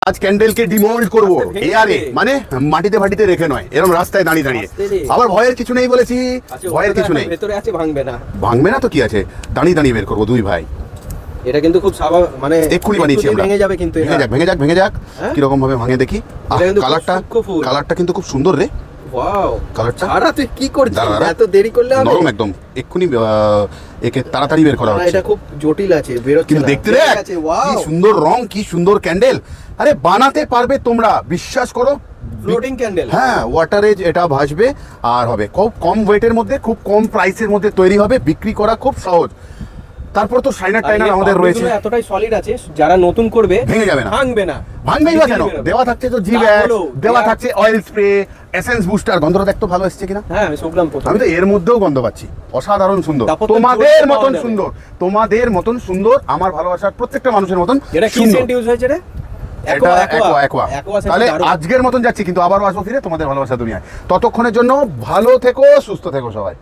আজ ক্যান্ডেলকে ডিমোল্ড করবো এয়ারে, মানে মাটিতে ফাটিতে রেখে নয়, এরকম রাস্তায় দাঁড়িয়ে দাঁড়িয়ে। আবার ভয়ের কিছু নেই বলেছি, ভয়ের কিছু নেই। ভেতরে আছে, ভাঙবে না। ভাঙবে না তো কি আছে, দাঁড়িয়ে দাঁড়িয়ে বের করবো দুই ভাই। এটা কিন্তু খুব স্বাভাবিক, মানে এক্ষুনি বানিয়েছি আমরা। ভেঙে যাবে কিন্তু, ভেঙে যাক কিরকম ভাবে ভাঙে দেখি। কালারটা কিন্তু খুব সুন্দর রে। ওয়াও, কালারটা। আরে তুই কি করছিস, এত দেরি করলে হবে? নরম একদম, এক্ষুনি একে তাড়াতাড়ি বের করা হচ্ছে। এটা খুব জটিল আছে, বেরোচ্ছে কিন্তু না। দেখতে দেখ কি সুন্দর রং, কি সুন্দর ক্যান্ডেল। আরে বানাতে পারবে তোমরা, বিশ্বাস করো। ফ্লোটিং ক্যান্ডেল, হ্যাঁ, ওয়াটারে এটা ভাসবে আর হবে খুব কম ওয়েটের মধ্যে, খুব কম প্রাইসের মধ্যে তৈরি হবে, বিক্রি করা খুব সহজ। তারপর তো শাইনার টাইনার আমাদের রয়েছে, এতটাই সলিড আছে, যারা নতুন করবে ভেঙে যাবে না, ভাঙবে না। ভাঙবেই বা কেন? দেওয়া থাকছে তো জি ব্যাগ, দেওয়া থাকছে অয়েল স্প্রে, এসেন্স বুস্টার। গন্ধটা দেখতো ভালো এসছে কিনা? হ্যাঁ, আমি শুকলাম প্রথমে। আমি তো এর মধ্যেও গন্ধ পাচ্ছি, অসাধারণ সুন্দর। তোমাদের মতন সুন্দর, তোমাদের মতন সুন্দর, আমার ভালোবাসার প্রত্যেকটা মানুষের মতন। এটা কি সেন্ট ইউজ হয়েছে রে? এটা অ্যাকোয়া। তাহলে আজকের মতন যাচ্ছি, কিন্তু আবারও আসবো ফিরে তোমাদের ভালোবাসা দুনিয়ায়। ততক্ষণের জন্য ভালো থেকো, সুস্থ থেকো সবাই।